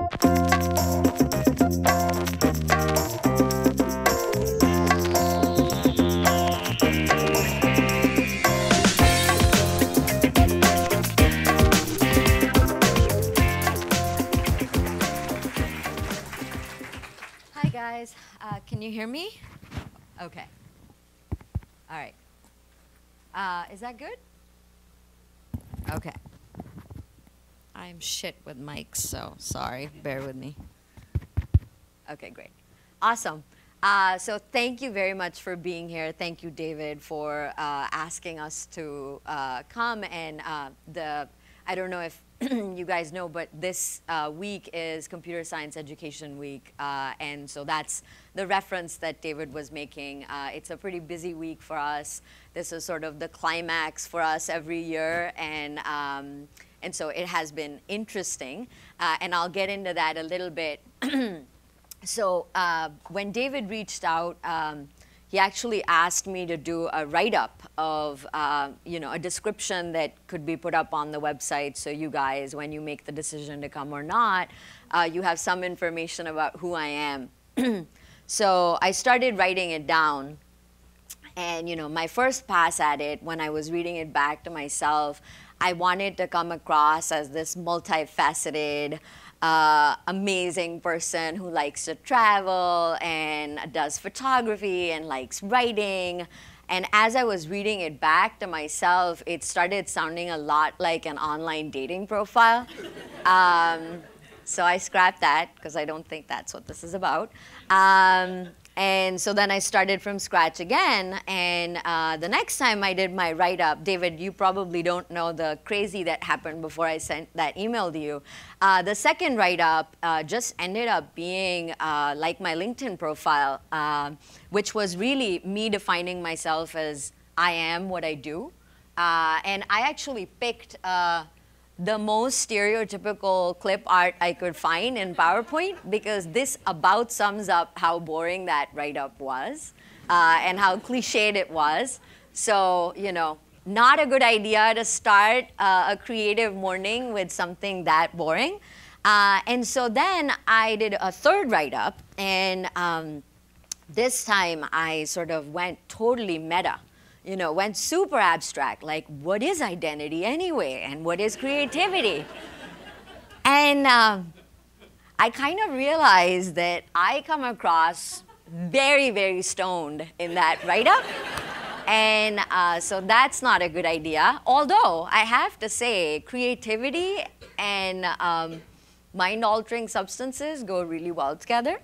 Hi guys, can you hear me? Okay. All right. Is that good? Okay. I'm shit with mics, so sorry. Bear with me. Okay, great. Awesome. So thank you very much for being here. Thank you, David, for asking us to come. And I don't know if you guys know, but this week is Computer Science Education Week. And so that's the reference that David was making. It's a pretty busy week for us. This is sort of the climax for us every year. And so it has been interesting. And I'll get into that a little bit. So when David reached out, he actually asked me to do a write-up of a description that could be put up on the website, so you guys, when you make the decision to come or not, you have some information about who I am. So I started writing it down, and my first pass at it, when I was reading it back to myself, I wanted to come across as this multifaceted, amazing person who likes to travel and does photography and likes writing. And as I was reading it back to myself, it started sounding a lot like an online dating profile. So I scrapped that because I don't think that's what this is about. And so then I started from scratch again. And the next time I did my write-up, David, you probably don't know the crazy that happened before I sent that email to you. The second write-up just ended up being like my LinkedIn profile, which was really me defining myself as I am what I do. And I actually picked the most stereotypical clip art I could find in PowerPoint, because this about sums up how boring that write-up was and how cliched it was. So, not a good idea to start a creative morning with something that boring. And so then I did a third write-up, and this time I sort of went totally meta. Went super abstract, like what is identity anyway, and what is creativity? And I kind of realized that I come across very, very stoned in that write-up. And so that's not a good idea. Although I have to say, creativity and mind-altering substances go really well together.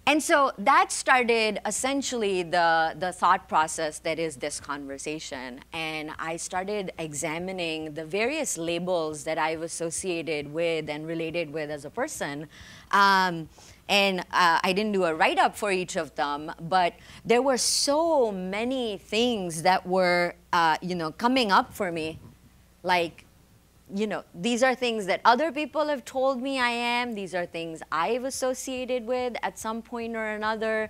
And so that started essentially the thought process that is this conversation. And I started examining the various labels that I've associated with and related with as a person. And I didn't do a write-up for each of them, but there were so many things that were coming up for me. Like, these are things that other people have told me I am. These are things I've associated with at some point or another.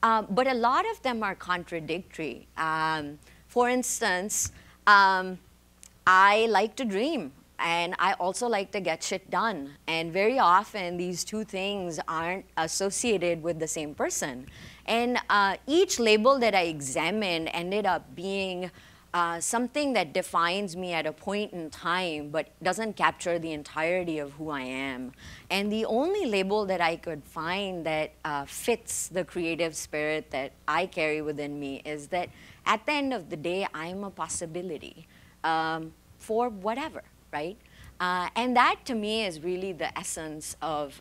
But a lot of them are contradictory. For instance, I like to dream. And I also like to get shit done. And very often, these two things aren't associated with the same person. And each label that I examined ended up being something that defines me at a point in time, but doesn't capture the entirety of who I am. And the only label that I could find that fits the creative spirit that I carry within me is that at the end of the day, I'm a possibility for whatever, right? And that, to me, is really the essence of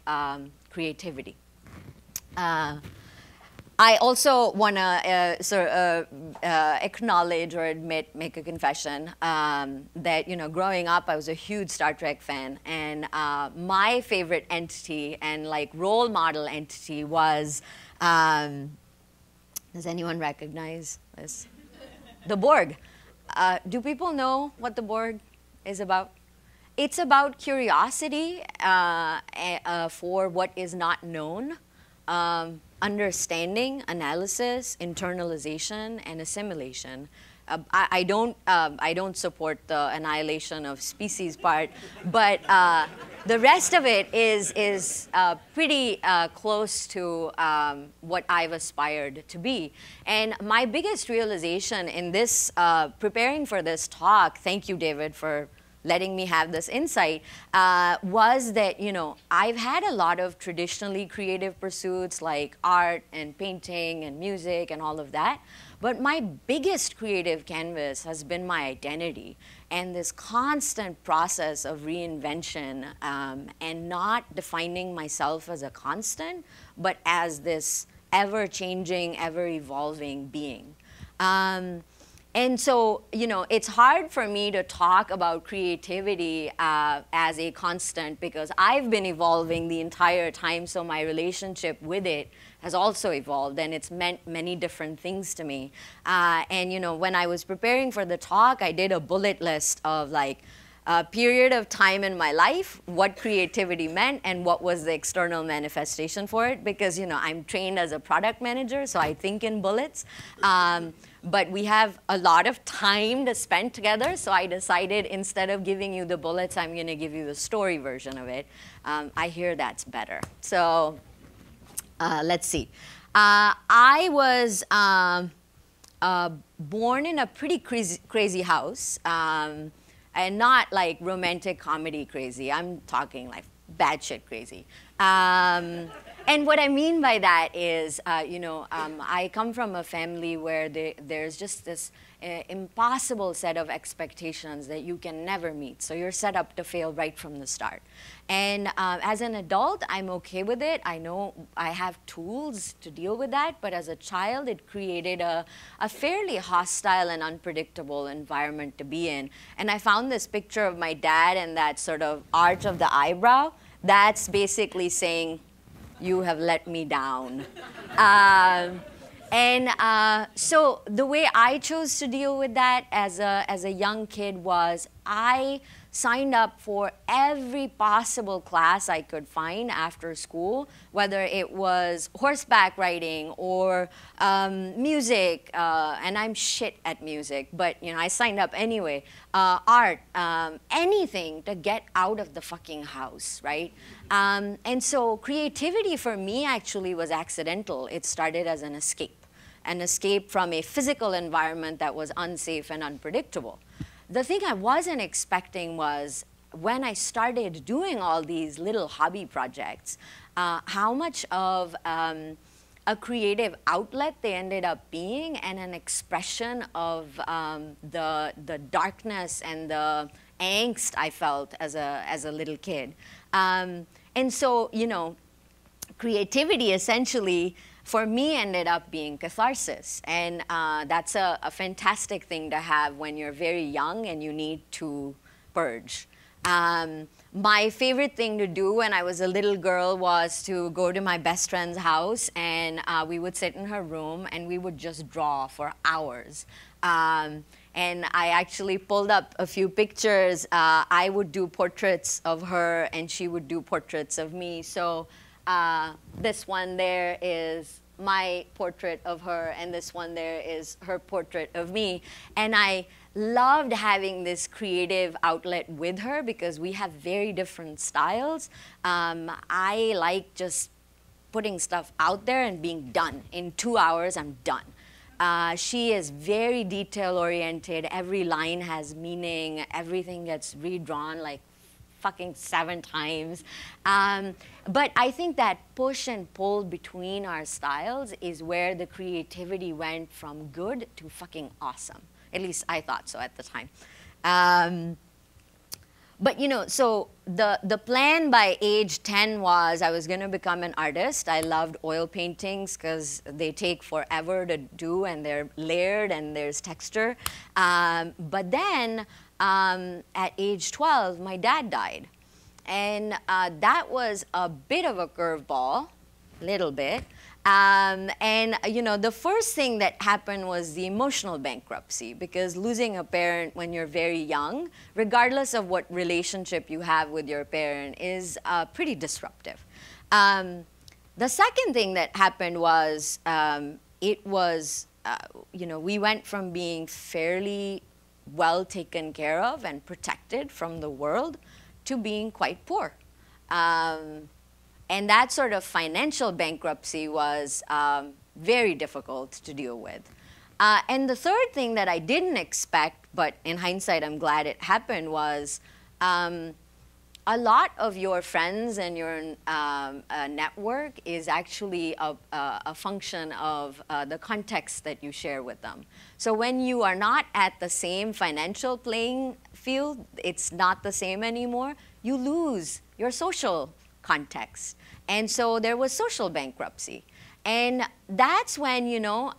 creativity. I also want to acknowledge or admit, make a confession, that growing up, I was a huge Star Trek fan, and my favorite entity and role model entity was, does anyone recognize this? The Borg. Do people know what the Borg is about? It's about curiosity for what is not known. Understanding, analysis, internalization, and assimilation. I don't support the annihilation of species part, but The rest of it is pretty close to what I've aspired to be. And my biggest realization in this, preparing for this talk, thank you, David, for letting me have this insight, was that, you know, I've had a lot of traditionally creative pursuits like art and painting and music and all of that. But my biggest creative canvas has been my identity and this constant process of reinvention, and not defining myself as a constant, but as this ever-changing, ever-evolving being. And so, you know, it's hard for me to talk about creativity as a constant because I've been evolving the entire time, so my relationship with it has also evolved, and it's meant many different things to me. And, you know, when I was preparing for the talk, I did a bullet list of, like, a period of time in my life, what creativity meant, and what was the external manifestation for it, because, you know, I'm trained as a product manager, so I think in bullets. But we have a lot of time to spend together, so I decided instead of giving you the bullets, I'm going to give you the story version of it. I hear that's better. So let's see. I was born in a pretty crazy house, and not like romantic comedy crazy. I'm talking like batshit crazy. And what I mean by that is, you know, I come from a family where there's just this impossible set of expectations that you can never meet. So you're set up to fail right from the start. And as an adult, I'm okay with it. I know I have tools to deal with that. But as a child, it created a fairly hostile and unpredictable environment to be in. And I found this picture of my dad and that sort of arch of the eyebrow. That's basically saying, you have let me down. So the way I chose to deal with that as a young kid was I signed up for every possible class I could find after school, whether it was horseback riding or music, and I'm shit at music, but you know, I signed up anyway, art, anything to get out of the fucking house, right? And so creativity for me actually was accidental. It started as an escape from a physical environment that was unsafe and unpredictable. The thing I wasn't expecting was when I started doing all these little hobby projects, how much of a creative outlet they ended up being and an expression of the darkness and the angst I felt as a little kid. And so, you know, creativity essentially for me ended up being catharsis. And that's a fantastic thing to have when you're very young and you need to purge. My favorite thing to do when I was a little girl was to go to my best friend's house, and we would sit in her room and we would just draw for hours. And I actually pulled up a few pictures. I would do portraits of her and she would do portraits of me. So this one there is my portrait of her, and this one there is her portrait of me. And I loved having this creative outlet with her because we have very different styles. I like just putting stuff out there and being done. In 2 hours, I'm done. She is very detail-oriented. Every line has meaning. Everything gets redrawn like fucking 7 times. But I think that push and pull between our styles is where the creativity went from good to fucking awesome. At least I thought so at the time. But you know, so the plan by age 10 was I was going to become an artist. I loved oil paintings because they take forever to do and they're layered and there's texture. But then at age 12, my dad died. And that was a bit of a curveball, little bit. And you know, the first thing that happened was the emotional bankruptcy, because losing a parent when you're very young, regardless of what relationship you have with your parent, is pretty disruptive. The second thing that happened was you know, we went from being fairly well taken care of and protected from the world to being quite poor. And that sort of financial bankruptcy was very difficult to deal with. And the third thing that I didn't expect, but in hindsight I'm glad it happened, was a lot of your friends and your network is actually a function of the context that you share with them. So when you are not at the same financial playing field, it's not the same anymore, you lose your social context. And so there was social bankruptcy. And that's when, you know,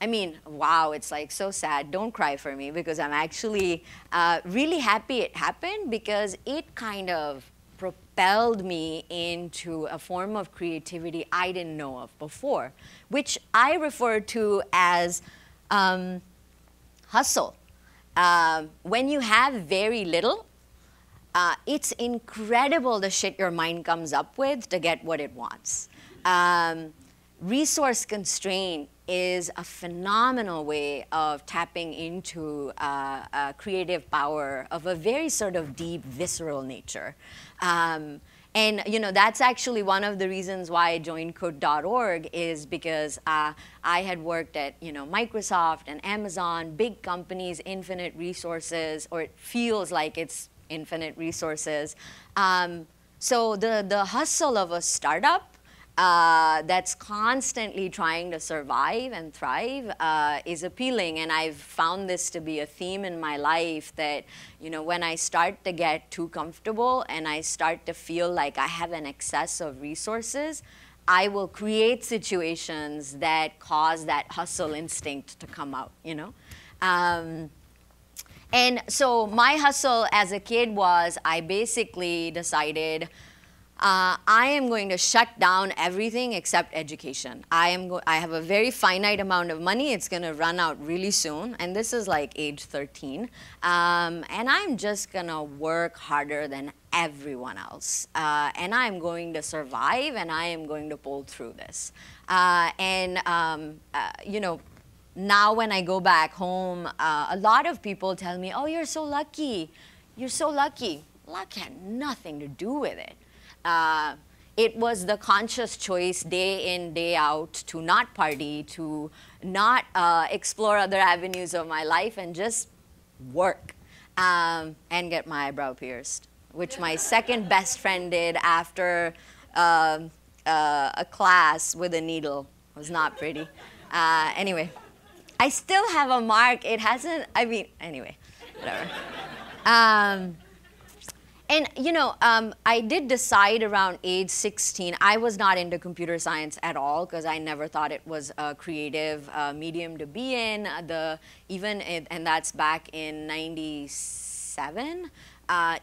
I mean, wow, it's like so sad. Don't cry for me, because I'm actually really happy it happened, because it kind of propelled me into a form of creativity I didn't know of before, which I refer to as hustle. When you have very little, it's incredible the shit your mind comes up with to get what it wants. Resource constraint is a phenomenal way of tapping into creative power of a very sort of deep, visceral nature. And you know, that's actually one of the reasons why I joined Code.org, is because I had worked at, you know, Microsoft and Amazon, big companies, infinite resources, or it feels like it's infinite resources. So the hustle of a startup that's constantly trying to survive and thrive is appealing. And I've found this to be a theme in my life, that, you know, when I start to get too comfortable and I start to feel like I have an excess of resources, I will create situations that cause that hustle instinct to come out, you know. And so my hustle as a kid was, I basically decided I am going to shut down everything except education. I have a very finite amount of money. It's going to run out really soon. And this is like age 13. And I'm just going to work harder than everyone else. And I'm going to survive, and I am going to pull through this. You know, now when I go back home, a lot of people tell me, oh, you're so lucky. You're so lucky. Luck had nothing to do with it. It was the conscious choice day in, day out to not party, to not explore other avenues of my life, and just work and get my eyebrow pierced, which my second best friend did after a class with a needle. It was not pretty. Anyway, I still have a mark. It hasn't, I mean, anyway, whatever. And you know, I did decide around age 16, I was not into computer science at all, because I never thought it was a creative medium to be in. And that's back in '97.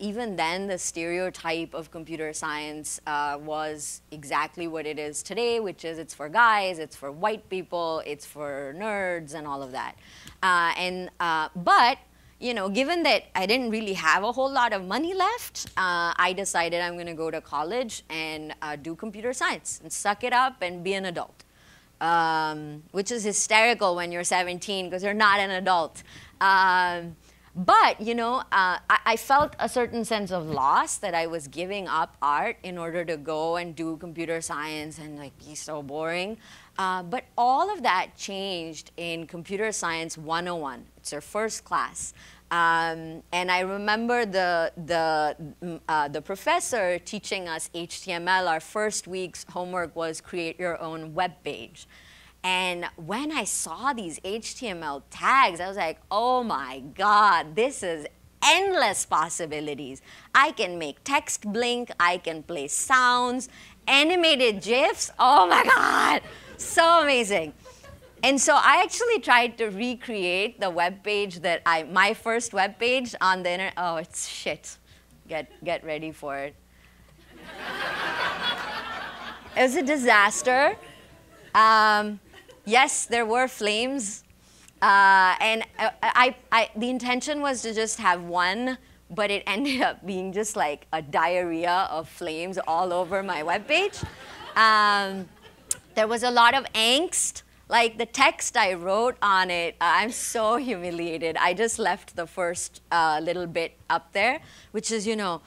Even then, the stereotype of computer science was exactly what it is today, which is it's for guys, it's for white people, it's for nerds, and all of that. But you know, given that I didn't really have a whole lot of money left, I decided I'm going to go to college and do computer science and suck it up and be an adult, which is hysterical when you're 17, because you're not an adult. But, you know, I felt a certain sense of loss that I was giving up art in order to go and do computer science and like be so boring. But all of that changed in Computer Science 101. It's our first class. And I remember the professor teaching us HTML. Our first week's homework was create your own web page. And when I saw these HTML tags, I was like, oh my God, this is endless possibilities. I can make text blink, I can play sounds, animated GIFs, oh my God, so amazing. And so I actually tried to recreate the web page that my first web page on the internet. Oh, it's shit. Get ready for it. It was a disaster. Yes, there were flames. And the intention was to just have one, but it ended up being just like a diarrhea of flames all over my webpage. There was a lot of angst. Like the text I wrote on it, I'm so humiliated. I just left the first little bit up there, which is, you know,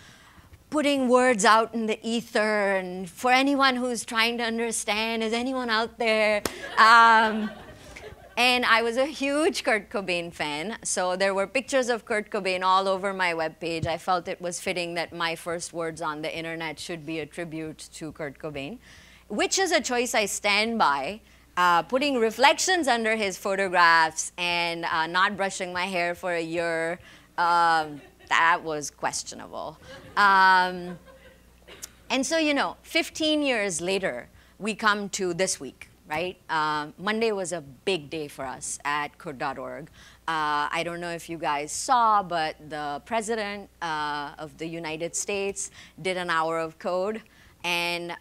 putting words out in the ether, and for anyone who's trying to understand, is anyone out there? And I was a huge Kurt Cobain fan, so there were pictures of Kurt Cobain all over my webpage. I felt it was fitting that my first words on the internet should be a tribute to Kurt Cobain, which is a choice I stand by. Putting reflections under his photographs and not brushing my hair for a year, that was questionable. And so, 15 years later, we come to this week. Right? Monday was a big day for us at code.org. I don't know if you guys saw, but the president of the United States did an hour of code. And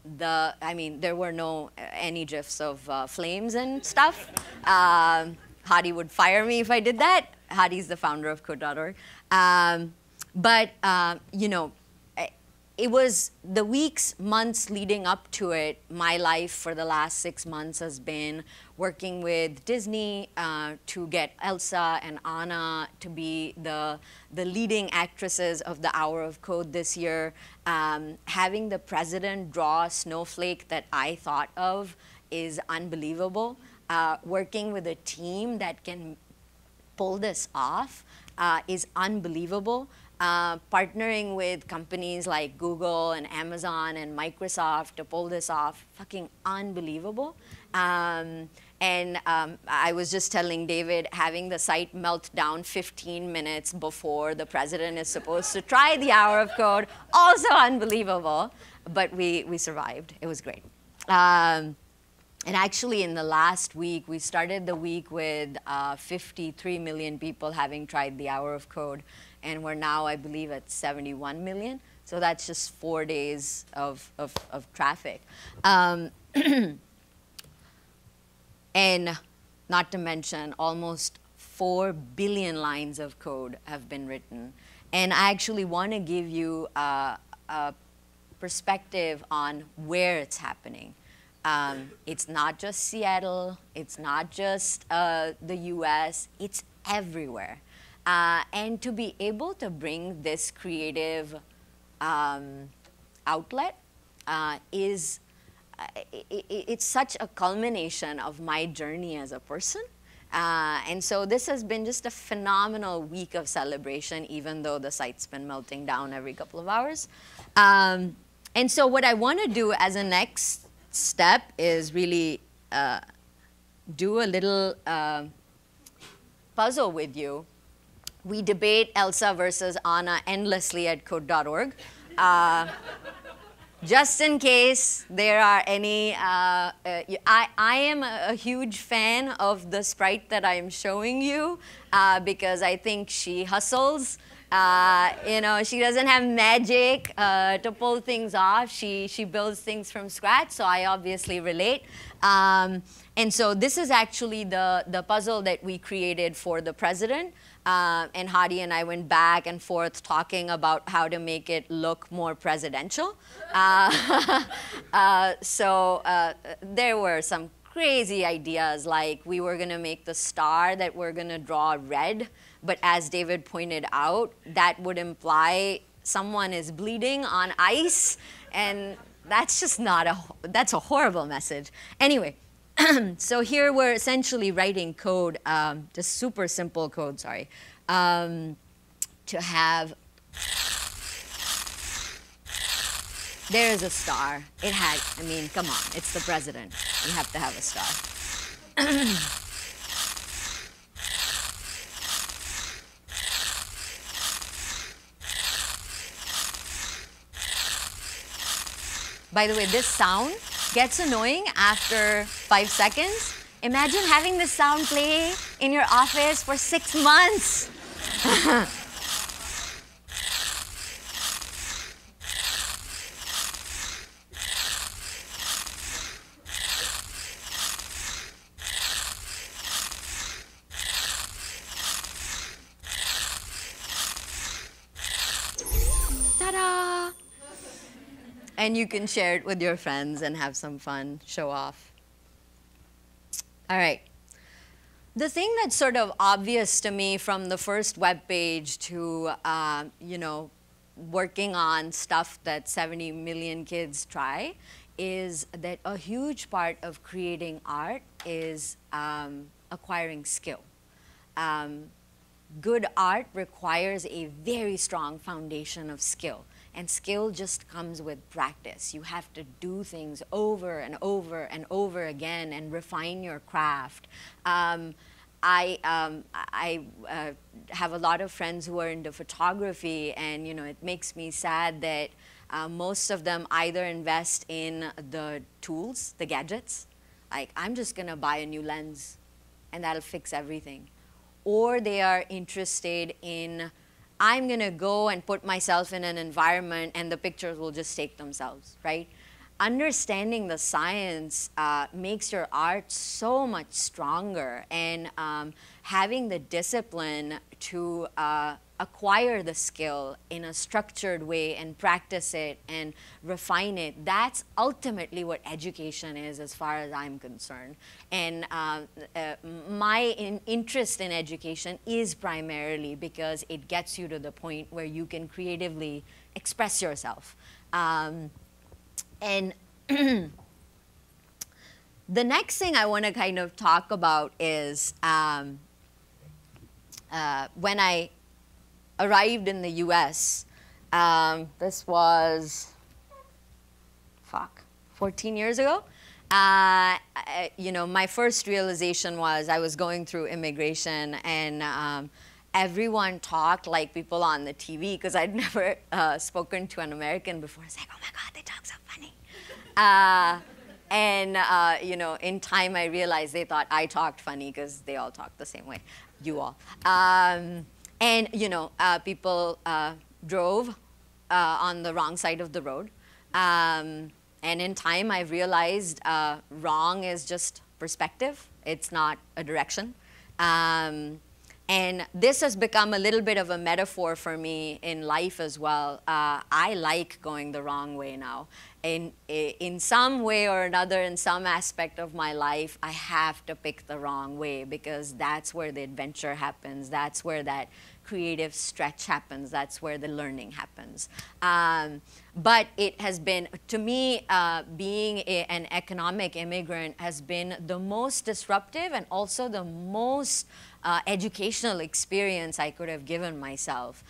there were no any GIFs of flames and stuff. Hadi would fire me if I did that. Hadi's the founder of code.org. It was the weeks, months leading up to it. My life for the last 6 months has been working with Disney to get Elsa and Anna to be the leading actresses of the Hour of Code this year. Having the president draw a snowflake that I thought of is unbelievable. Working with a team that can pull this off is unbelievable. Partnering with companies like Google and Amazon and Microsoft to pull this off, fucking unbelievable. I was just telling David, having the site melt down 15 minutes before the president is supposed to try the Hour of Code, also unbelievable. But we survived. It was great. And actually, in the last week, we started the week with 53 million people having tried the Hour of Code. And we're now, I believe, at 71 million. So that's just 4 days of traffic. And not to mention, almost 4 billion lines of code have been written. And I actually want to give you a perspective on where it's happening. It's not just Seattle. It's not just the US. It's everywhere. And to be able to bring this creative outlet it's such a culmination of my journey as a person. And so this has been just a phenomenal week of celebration, even though the site's been melting down every couple of hours. And so what I want to do as a next step is really do a little puzzle with you. We debate Elsa versus Anna endlessly at code.org. Just in case there are any, I am a huge fan of the sprite that I'm showing you because I think she hustles. She doesn't have magic to pull things off. She builds things from scratch, so I obviously relate. And so this is actually the puzzle that we created for the president. And Hadi and I went back and forth talking about how to make it look more presidential. There were some crazy ideas, like we were going to make the star that we're going to draw red. But as David pointed out, that would imply someone is bleeding on ice. And that's just that's a horrible message. Anyway. So here we're essentially writing code, just super simple code, sorry, to have, there's a star. It had, come on, it's the president. You have to have a star. By the way, this sound gets annoying after 5 seconds. Imagine having this sound play in your office for 6 months. Ta-da! And you can share it with your friends and have some fun, show off. All right. The thing that's sort of obvious to me from the first web page to, working on stuff that 70 million kids try is that a huge part of creating art is acquiring skill. Good art requires a very strong foundation of skill. And skill just comes with practice. You have to do things over and over and over again and refine your craft. I have a lot of friends who are into photography, and it makes me sad that most of them either invest in the tools, the gadgets, like I'm just gonna buy a new lens and that'll fix everything. Or they are interested in, I'm gonna go and put myself in an environment and the pictures will just take themselves, right? Understanding the science makes your art so much stronger, and having the discipline to acquire the skill in a structured way and practice it and refine it, that's ultimately what education is as far as I'm concerned. And my interest in education is primarily because it gets you to the point where you can creatively express yourself. And the next thing I want to kind of talk about is when I arrived in the US, this was, 14 years ago. My first realization was I was going through immigration, and everyone talked like people on the TV, because I'd never spoken to an American before. It's like, oh my God, they talk so funny. In time I realized they thought I talked funny because they all talk the same way, you all. People drove on the wrong side of the road. And in time I realized wrong is just perspective. It's not a direction. And this has become a little bit of a metaphor for me in life as well. I like going the wrong way now. In some way or another, in some aspect of my life, I have to pick the wrong way, because that's where the adventure happens. That's where that creative stretch happens. That's where the learning happens. But it has been, to me, being an economic immigrant has been the most disruptive and also the most educational experience I could have given myself.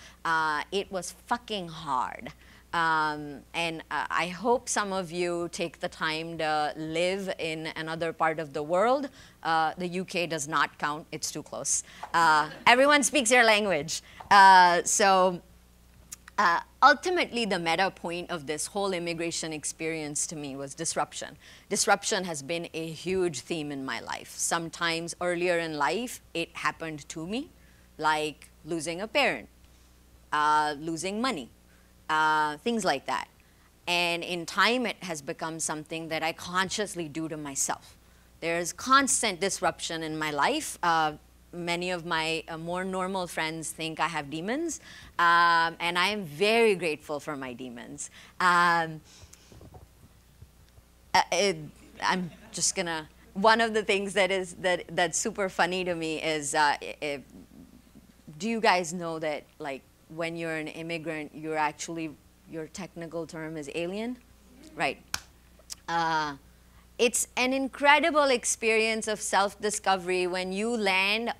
It was fucking hard. I hope some of you take the time to live in another part of the world. The UK does not count. It's too close. Everyone speaks your language. Ultimately, the meta point of this whole immigration experience to me was disruption. Disruption has been a huge theme in my life. Sometimes earlier in life, it happened to me, like losing a parent, losing money, things like that. And in time, it has become something that I consciously do to myself. There's constant disruption in my life. Many of my more normal friends think I have demons, and I am very grateful for my demons. I'm just gonna, one of the things that's super funny to me is, do you guys know that, like, when you're an immigrant, you're actually, your technical term is alien? Right. It's an incredible experience of self-discovery when you land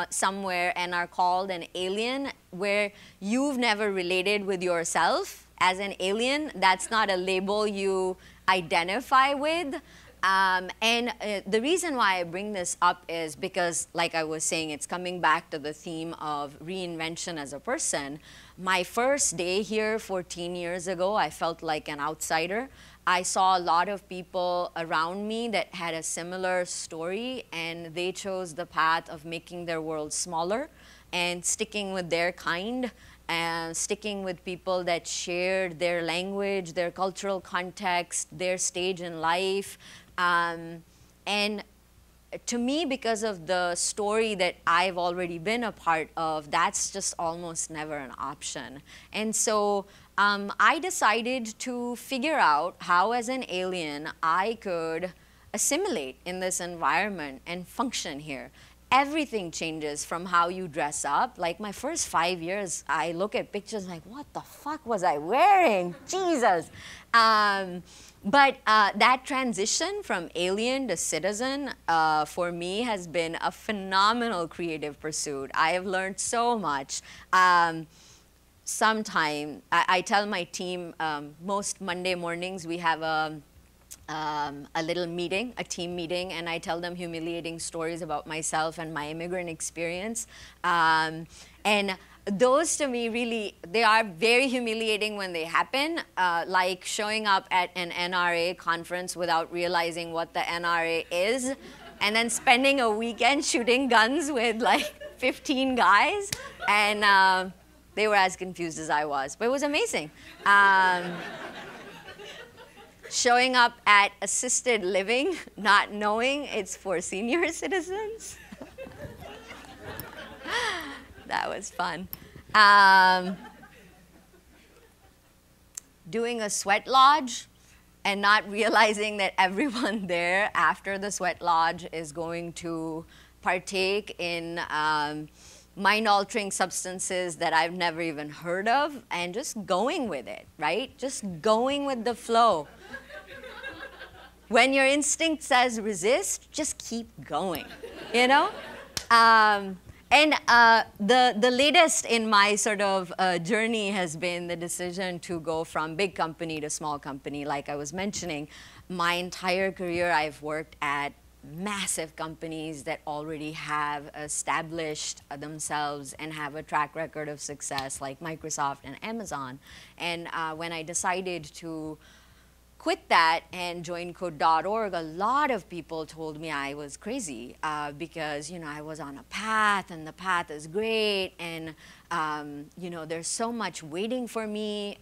somewhere and are called an alien, where you've never related with yourself as an alien. That's not a label you identify with. The reason why I bring this up is because, like I was saying, it's coming back to the theme of reinvention as a person. My first day here 14 years ago, I felt like an outsider. I saw a lot of people around me that had a similar story, and they chose the path of making their world smaller and sticking with their kind, and sticking with people that shared their language, their cultural context, their stage in life. And to me, because of the story that I've already been a part of, that's just almost never an option. And so I decided to figure out how, as an alien, I could assimilate in this environment and function here. everything changes from how you dress up. Like my first 5 years, I look at pictures like, what the fuck was I wearing? Jesus. But that transition from alien to citizen for me has been a phenomenal creative pursuit. I have learned so much. Sometime, I tell my team, most Monday mornings we have a little meeting, a team meeting, and I tell them humiliating stories about myself and my immigrant experience. And those to me really, they are very humiliating when they happen, like showing up at an NRA conference without realizing what the NRA is, and then spending a weekend shooting guns with like 15 guys, and they were as confused as I was, but it was amazing. Showing up at assisted living, not knowing it's for senior citizens. That was fun. Doing a sweat lodge and not realizing that everyone there after the sweat lodge is going to partake in mind-altering substances that I've never even heard of, and just going with it, right? Just going with the flow. When your instinct says resist, just keep going, you know? And the latest in my sort of journey has been the decision to go from big company to small company. Like I was mentioning, my entire career I've worked at massive companies that already have established themselves and have a track record of success, like Microsoft and Amazon. And when I decided to quit that and join Code.org, a lot of people told me I was crazy because, you know, I was on a path and the path is great and, you know, there's so much waiting for me.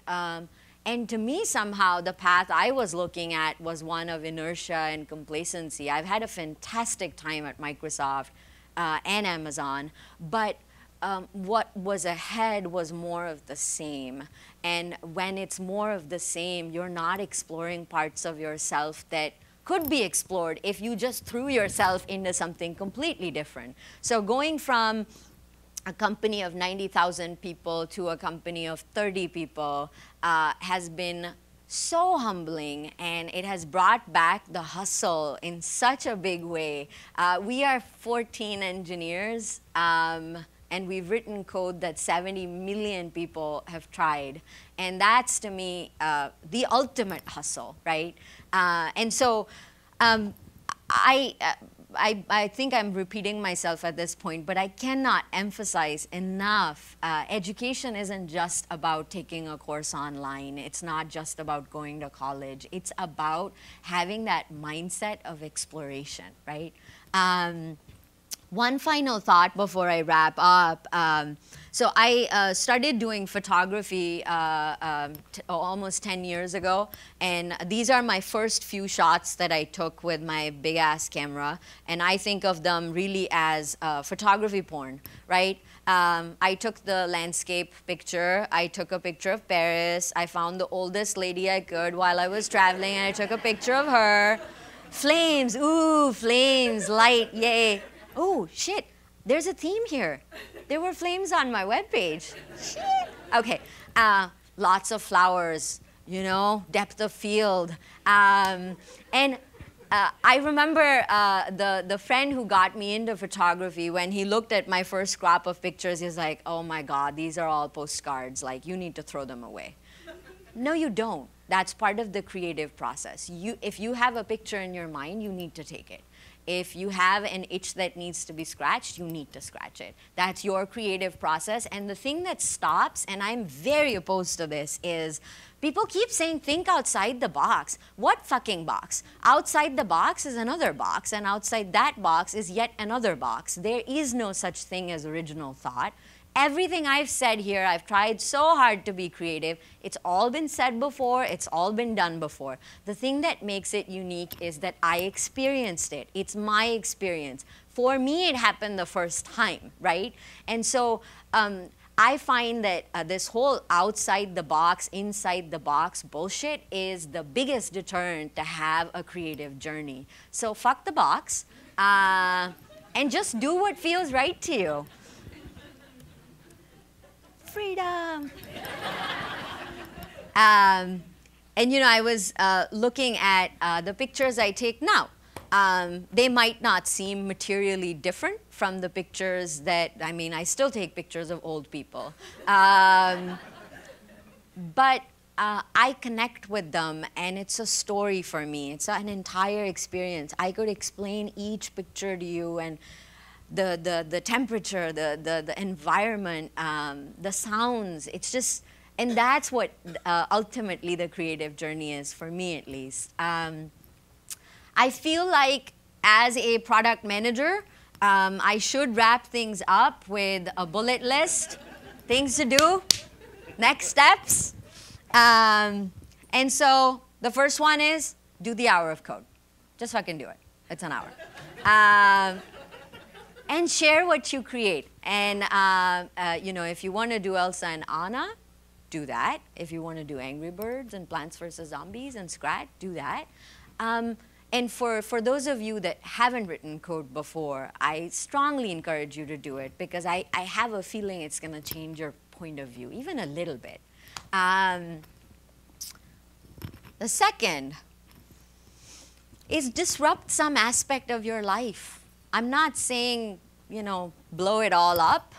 And to me, somehow, the path I was looking at was one of inertia and complacency. I've had a fantastic time at Microsoft and Amazon, but what was ahead was more of the same. And when it's more of the same, you're not exploring parts of yourself that could be explored if you just threw yourself into something completely different. So going from a company of 90,000 people to a company of 30 people has been so humbling, and it has brought back the hustle in such a big way. We are 14 engineers, and we've written code that 70 million people have tried. And that's, to me, the ultimate hustle, right? And so I think I'm repeating myself at this point, but I cannot emphasize enough, education isn't just about taking a course online. It's not just about going to college. It's about having that mindset of exploration, right? One final thought before I wrap up. So I started doing photography almost 10 years ago, and these are my first few shots that I took with my big-ass camera, and I think of them really as photography porn, right? I took the landscape picture. I took a picture of Paris. I found the oldest lady I could while I was traveling, and I took a picture of her. Flames, ooh, flames, light, yay. Oh, shit, there's a theme here. There were flames on my webpage. Shit. Okay, lots of flowers, you know, depth of field. And I remember the friend who got me into photography, when he looked at my first crop of pictures, he was like, oh my God, these are all postcards. Like, you need to throw them away. No, you don't. That's part of the creative process. If you have a picture in your mind, you need to take it. If you have an itch that needs to be scratched, you need to scratch it. That's your creative process. And the thing that stops, and I'm very opposed to this, is people keep saying, think outside the box. What fucking box? Outside the box is another box, and outside that box is yet another box. There is no such thing as original thought. Everything I've said here, I've tried so hard to be creative. It's all been said before. It's all been done before. The thing that makes it unique is that I experienced it. It's my experience. For me, it happened the first time, right? And so I find that this whole outside the box, inside the box bullshit is the biggest deterrent to have a creative journey. So fuck the box. and just do what feels right to you. Freedom. And I was looking at the pictures I take now. They might not seem materially different from the pictures that, I still take pictures of old people. But I connect with them, and it's a story for me. It's an entire experience. I could explain each picture to you, and the temperature, the environment, the sounds. It's just, and that's what ultimately the creative journey is, for me at least. I feel like as a product manager, I should wrap things up with a bullet list, things to do, next steps. And so the first one is do the hour of code. Just fucking do it. It's an hour. And share what you create. And if you want to do Elsa and Anna, do that. If you want to do Angry Birds and Plants vs. Zombies and Scrat, do that. And for those of you that haven't written code before, I strongly encourage you to do it, because I have a feeling it's going to change your point of view, even a little bit. The second is disrupt some aspect of your life. I'm not saying, blow it all up.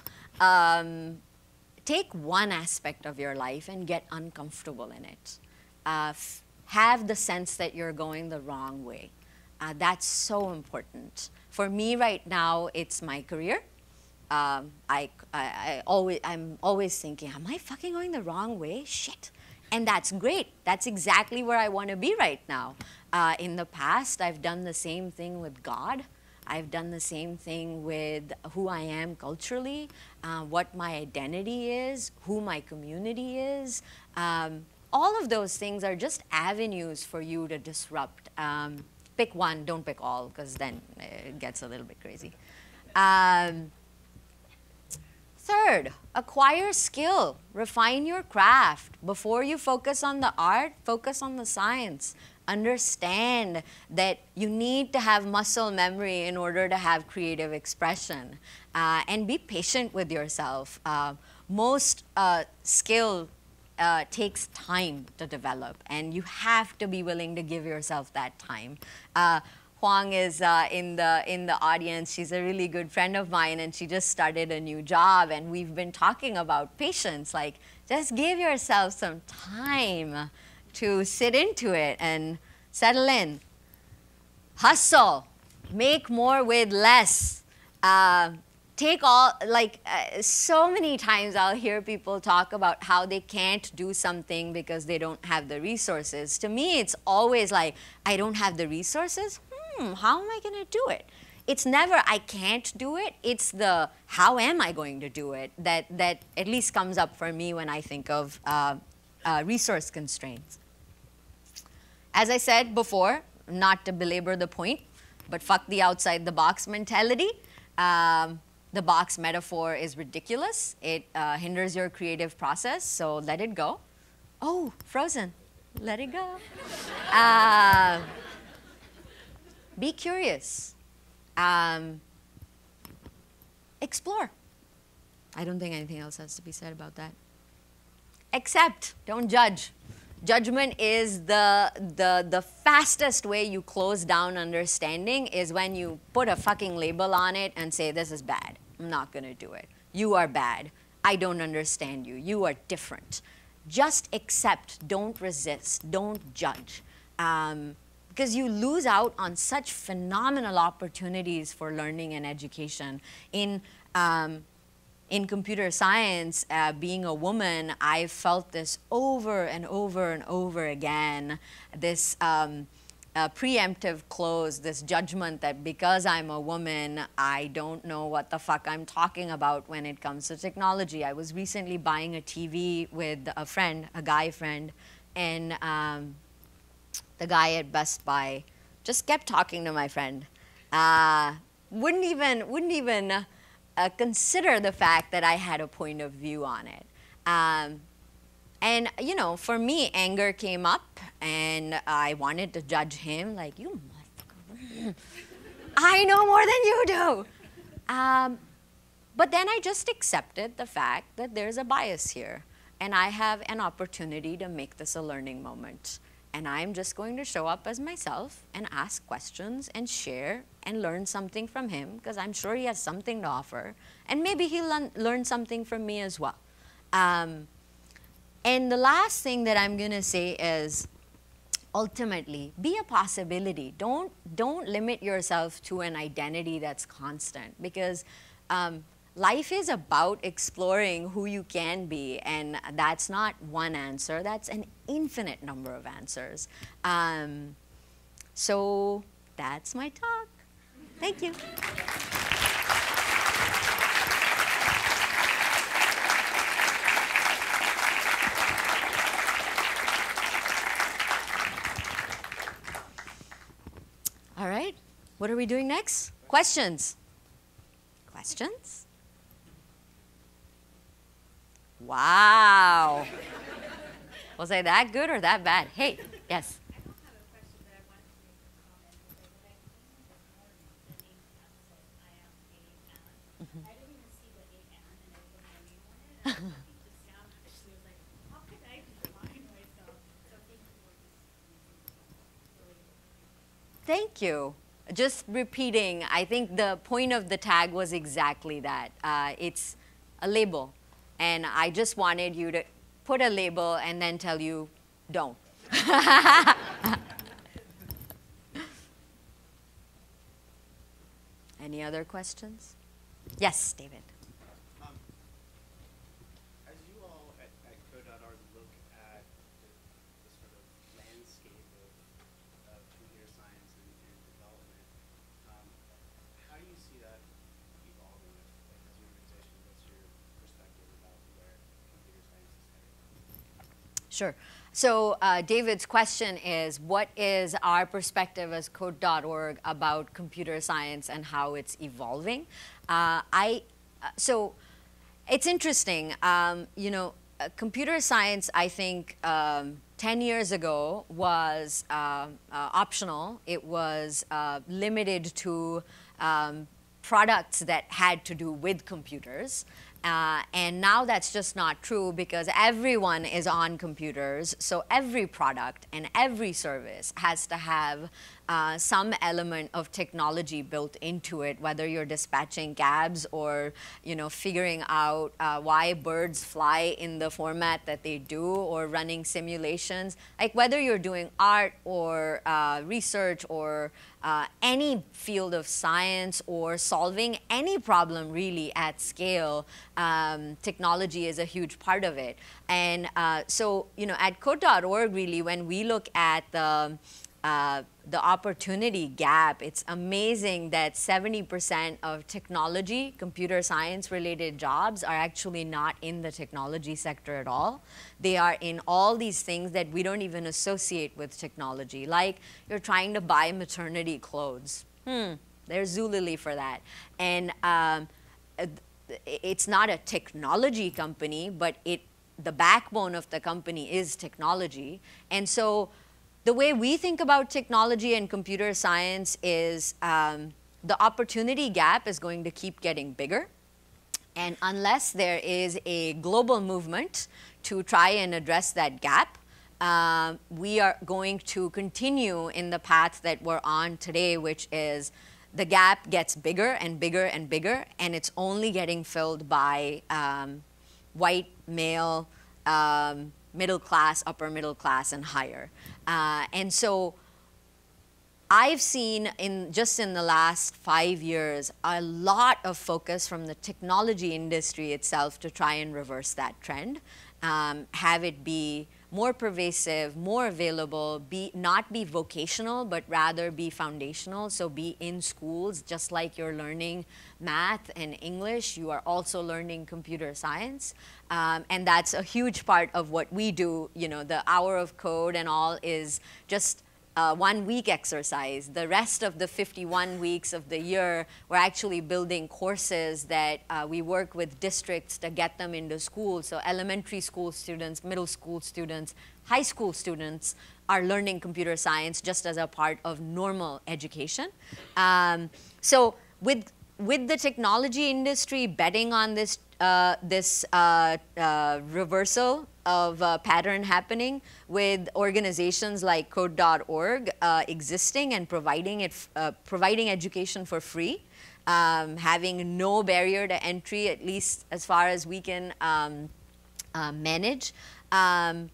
Take one aspect of your life and get uncomfortable in it. Have the sense that you're going the wrong way. That's so important. For me right now, it's my career. I'm always thinking, am I fucking going the wrong way? Shit. And that's great. That's exactly where I want to be right now. In the past, I've done the same thing with God. I've done the same thing with who I am culturally, what my identity is, who my community is. All of those things are just avenues for you to disrupt. Pick one, don't pick all, because then it gets a little bit crazy. Third, acquire skill. Refine your craft. Before you focus on the art, focus on the science. Understand that you need to have muscle memory in order to have creative expression. And be patient with yourself. Most skill takes time to develop, and you have to be willing to give yourself that time. Huang is in the audience. She's a really good friend of mine, and she just started a new job, and we've been talking about patience. Like, just give yourself some time to sit into it and settle in. Hustle. Make more with less. So many times I'll hear people talk about how they can't do something because they don't have the resources. To me, it's always like, I don't have the resources? How am I going to do it? It's never I can't do it. It's the how am I going to do it that at least comes up for me when I think of resource constraints. As I said before, not to belabor the point, but fuck the outside the box mentality. The box metaphor is ridiculous. It hinders your creative process, so let it go. Oh, frozen. Let it go. Be curious. Explore. I don't think anything else has to be said about that. Accept. Don't judge. Judgment is the fastest way you close down understanding is when you put a fucking label on it and say, this is bad. I'm not going to do it. You are bad. I don't understand you. You are different. Just accept. Don't resist. Don't judge. Because you lose out on such phenomenal opportunities for learning and education. In computer science, being a woman, I felt this over and over and over again, this preemptive close, this judgment that because I'm a woman, I don't know what the fuck I'm talking about when it comes to technology. I was recently buying a TV with a friend, a guy friend, and the guy at Best Buy just kept talking to my friend. Wouldn't even consider the fact that I had a point of view on it. And, you know, for me, anger came up, and I wanted to judge him, like, you motherfucker, I know more than you do. But then I just accepted the fact that there's a bias here, and I have an opportunity to make this a learning moment. And I'm just going to show up as myself and ask questions and share and learn something from him, because I'm sure he has something to offer. And maybe he'll learn something from me as well. And the last thing that I'm going to say is, ultimately, be a possibility. Don't limit yourself to an identity that's constant, because life is about exploring who you can be, and that's not one answer. That's an infinite number of answers. So that's my talk. Thank you. All right, what are we doing next? Questions? Questions? Wow. Was I that good or that bad? Hey, yes. I don't have a question, but I wanted to make a comment. Because when I came in this morning, the name tag said, I am a Ann. I didn't even see the A Ann, and I put my name on it. And I was looking to sound actually was like, how could I define myself? So thank you for this. Thank you. Just repeating, I think the point of the tag was exactly that. It's a label. And I just wanted you to put a label and then tell you, don't. Any other questions? Yes, David. As you all at code.org look at the sort of landscape of computer science and development, how do you see that evolving as an organization? What's your perspective about where computer science is headed? Sure. So David's question is, what is our perspective as Code.org about computer science and how it's evolving? So it's interesting. Computer science, I think, 10 years ago was optional. It was limited to products that had to do with computers. And now that's just not true, because everyone is on computers. So every product and every service has to have some element of technology built into it, whether you're dispatching cabs or figuring out why birds fly in the format that they do, or running simulations. Like whether you're doing art or research or any field of science or solving any problem really at scale, technology is a huge part of it. And so, at Code.org, really, when we look at the opportunity gap, it's amazing that 70% of technology, computer science related jobs are actually not in the technology sector at all. They are in all these things that we don't even associate with technology, like you're trying to buy maternity clothes. There's Zulily for that. And it's not a technology company, but the backbone of the company is technology. And so the way we think about technology and computer science is the opportunity gap is going to keep getting bigger. And unless there is a global movement to try and address that gap, we are going to continue in the path that we're on today, which is the gap gets bigger and bigger and bigger, and it's only getting filled by white, male, middle class, upper middle class, and higher. And so I've seen just in the last 5 years a lot of focus from the technology industry itself to try and reverse that trend, have it be more pervasive, more available, not be vocational, but rather be foundational. So be in schools, just like you're learning math and English, you are also learning computer science. And that's a huge part of what we do. The hour of code and all is just a 1 week exercise. The rest of the 51 weeks of the year, we're actually building courses that we work with districts to get them into school. So elementary school students, middle school students, high school students are learning computer science just as a part of normal education. So with with the technology industry betting on this reversal of pattern happening, with organizations like Code.org existing and providing education for free, having no barrier to entry, at least as far as we can manage, and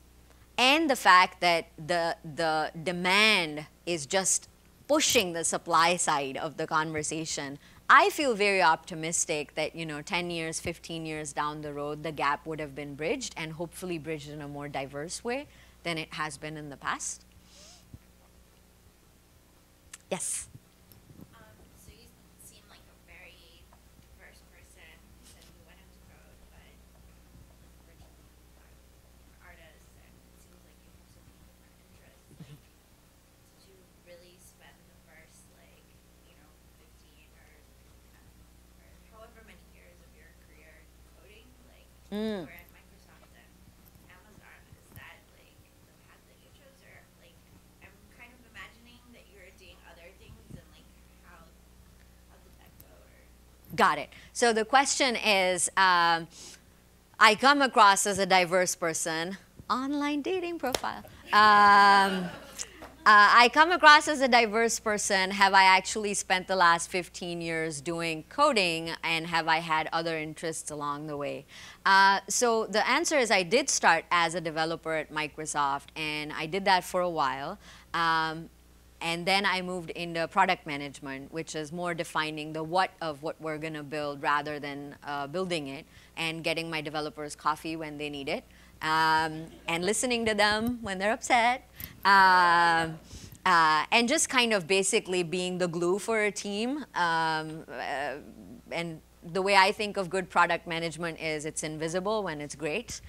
the fact that the demand is just pushing the supply side of the conversation, I feel very optimistic that 10 years, 15 years down the road, the gap would have been bridged, and hopefully bridged in a more diverse way than it has been in the past. Yes? So you seem like a very diverse person. You said you went into code, but originally you're artists, and it seems like you have so many different interests. Like, did you really spend the first, 15 or however many years of your career coding? Like, you were at Microsoft and Amazon. Is that like the path that you chose, or like I'm kind of imagining that you were doing other things, and like how did that go? Or Got it. So the question is, I come across as a diverse person. Online dating profile. I come across as a diverse person. Have I actually spent the last 15 years doing coding, and have I had other interests along the way? So the answer is I did start as a developer at Microsoft, and I did that for a while. And then I moved into product management, which is more defining the what of what we're going to build rather than building it, and getting my developers coffee when they need it, and listening to them when they're upset, and just kind of basically being the glue for a team. And the way I think of good product management is it's invisible when it's great.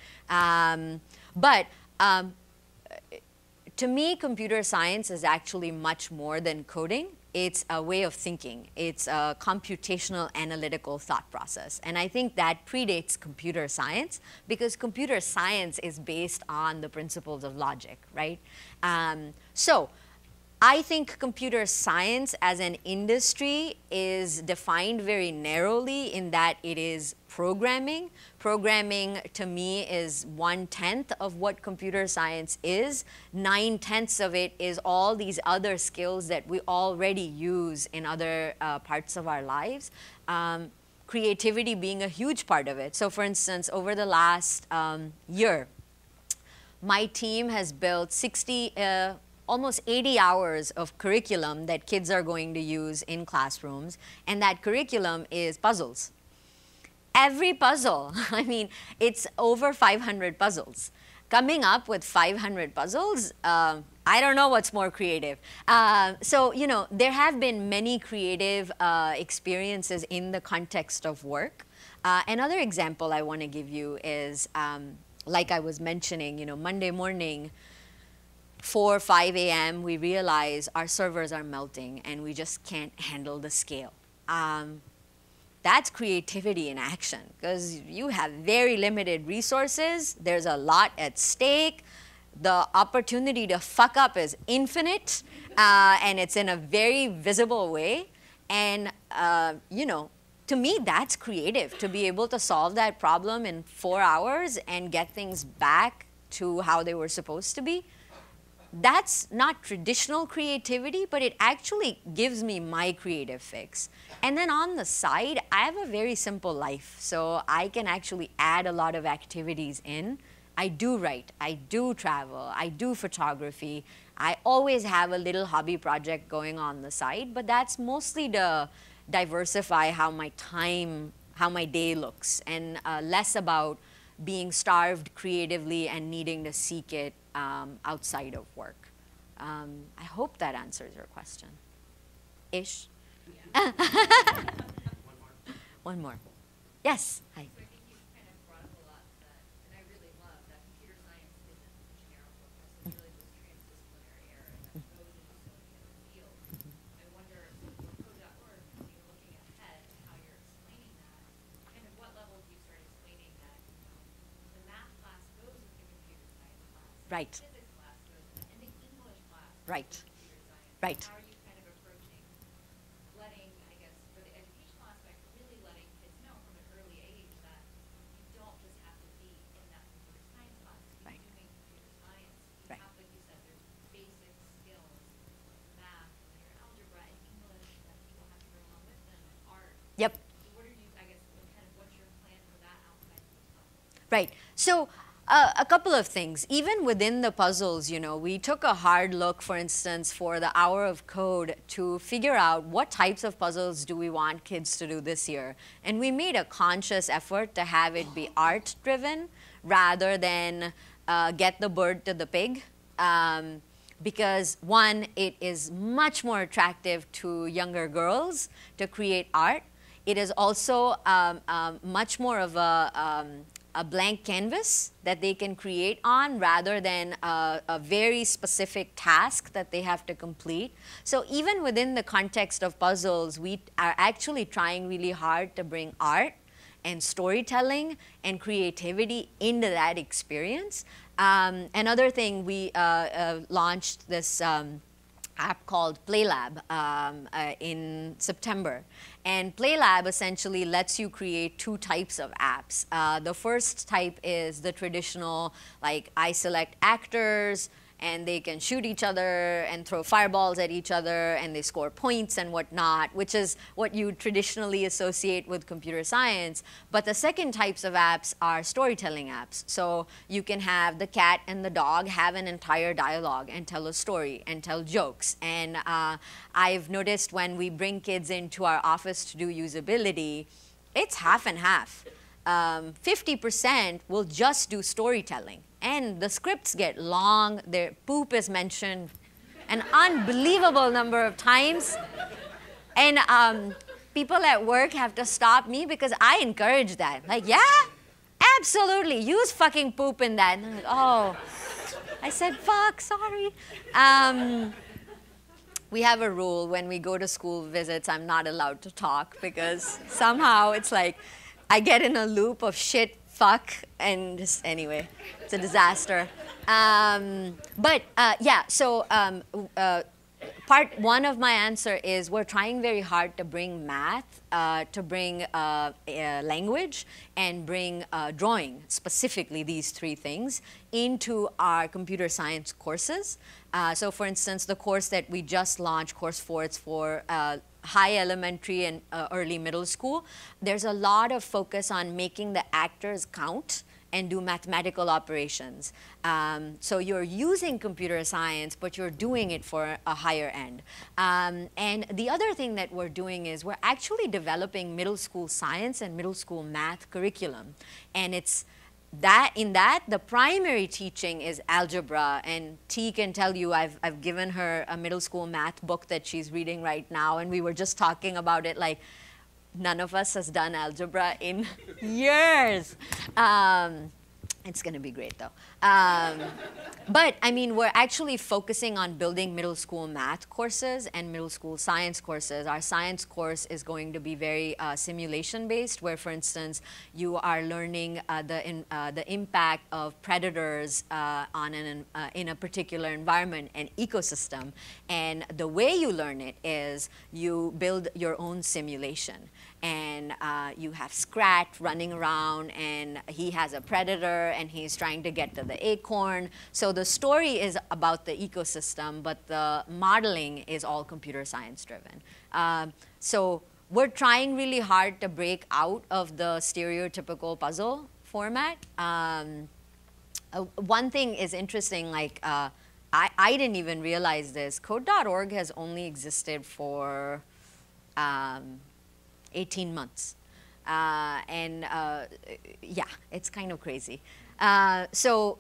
To me, computer science is actually much more than coding. It's a way of thinking. It's a computational analytical thought process. And I think that predates computer science, because computer science is based on the principles of logic, right? So I think computer science as an industry is defined very narrowly in that it is programming. Programming, to me, is 1/10 of what computer science is. 9/10 of it is all these other skills that we already use in other parts of our lives. Creativity being a huge part of it. So for instance, over the last year, my team has built almost 80 hours of curriculum that kids are going to use in classrooms, and that curriculum is puzzles. Every puzzle, I mean, it's over 500 puzzles. Coming up with 500 puzzles, I don't know what's more creative. So, there have been many creative experiences in the context of work. Another example I want to give you is, like I was mentioning, Monday morning, 4, 5 a.m., we realize our servers are melting and we just can't handle the scale. That's creativity in action, because you have very limited resources. There's a lot at stake. The opportunity to fuck up is infinite, and it's in a very visible way. And, to me, that's creative, to be able to solve that problem in 4 hours and get things back to how they were supposed to be. That's not traditional creativity, but it actually gives me my creative fix. And then on the side, I have a very simple life, so I can actually add a lot of activities in. I do write, I do travel, I do photography. I always have a little hobby project going on the side, but that's mostly to diversify how my day looks, and less about being starved creatively and needing to seek it outside of work. I hope that answers your question. Ish? yeah. One more. Yes, hi. So I think you kind of brought up a lot that, and I really love that computer science isn't a generic focus. It's really this transdisciplinary area that goes into so many different fields. I wonder, for Code.org, when you're looking ahead and how you're explaining that, kind of what level do you start explaining that the math class goes with the computer science class, Right. the physics class goes with it, and the English class goes Right. with computer science. Right. How are you kind of approaching letting, I guess, for the educational aspect Yep. What are you, I guess, kind of what's your plan for that outside of the puzzle? Right. So a couple of things. Even within the puzzles, you know, we took a hard look, for instance, for the hour of code to figure out what types of puzzles do we want kids to do this year. And we made a conscious effort to have it be art-driven rather than get the bird to the pig. Because one, it is much more attractive to younger girls to create art. It is also much more of a blank canvas that they can create on rather than a very specific task that they have to complete. So even within the context of puzzles, we are actually trying really hard to bring art and storytelling and creativity into that experience. Another thing, we launched this app called PlayLab in September. And PlayLab essentially lets you create two types of apps. The first type is the traditional, like I select actors, and they can shoot each other and throw fireballs at each other, and they score points and whatnot, which is what you traditionally associate with computer science. But the second types of apps are storytelling apps. So you can have the cat and the dog have an entire dialogue and tell a story and tell jokes. And I've noticed when we bring kids into our office to do usability, it's half and half. 50% will just do storytelling. And the scripts get long, their poop is mentioned an unbelievable number of times. And people at work have to stop me because I encourage that. Like, yeah, absolutely, use fucking poop in that. And I'm like, oh, I said fuck, sorry. We have a rule when we go to school visits, I'm not allowed to talk because somehow it's like I get in a loop of shit, fuck, and just anyway, it's a disaster. Yeah, so part one of my answer is we're trying very hard to bring math, to bring language, and bring drawing, specifically these three things, into our computer science courses. So for instance, the course that we just launched, course 4, it's for high elementary and early middle school. There's a lot of focus on making the actors count and do mathematical operations. So you're using computer science, but you're doing it for a higher end. And the other thing that we're doing is we're actually developing middle school science and middle school math curriculum. And it's that in that, the primary teaching is algebra, and T can tell you I've given her a middle school math book that she's reading right now, and we were just talking about it like none of us has done algebra in years. It's going to be great, though. But, I mean, we're actually focusing on building middle school math courses and middle school science courses. Our science course is going to be very simulation-based, where, for instance, you are learning the impact of predators in a particular environment and ecosystem. And the way you learn it is you build your own simulation. And you have Scrat running around, and he has a predator, and he's trying to get to the acorn. So the story is about the ecosystem, but the modeling is all computer science driven. So we're trying really hard to break out of the stereotypical puzzle format. One thing is interesting, like I didn't even realize this. Code.org has only existed for 18 months. Yeah, it's kind of crazy. So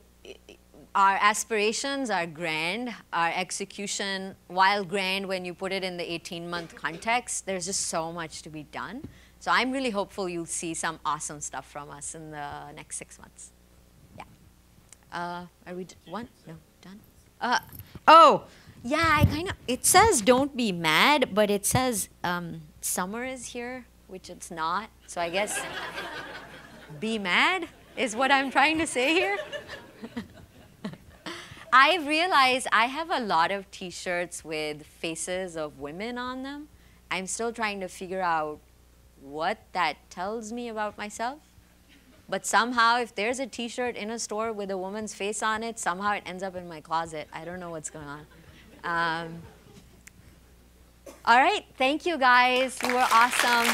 our aspirations are grand. Our execution, while grand when you put it in the 18-month context, there's just so much to be done. So I'm really hopeful you'll see some awesome stuff from us in the next 6 months. Yeah. Are we one? No, done? Oh, yeah, it says don't be mad, but it says summer is here, which it's not. So I guess be mad is what I'm trying to say here. I've realized I have a lot of t-shirts with faces of women on them. I'm still trying to figure out what that tells me about myself. But somehow, if there's a t-shirt in a store with a woman's face on it, somehow it ends up in my closet. I don't know what's going on. All right, thank you guys. You were awesome.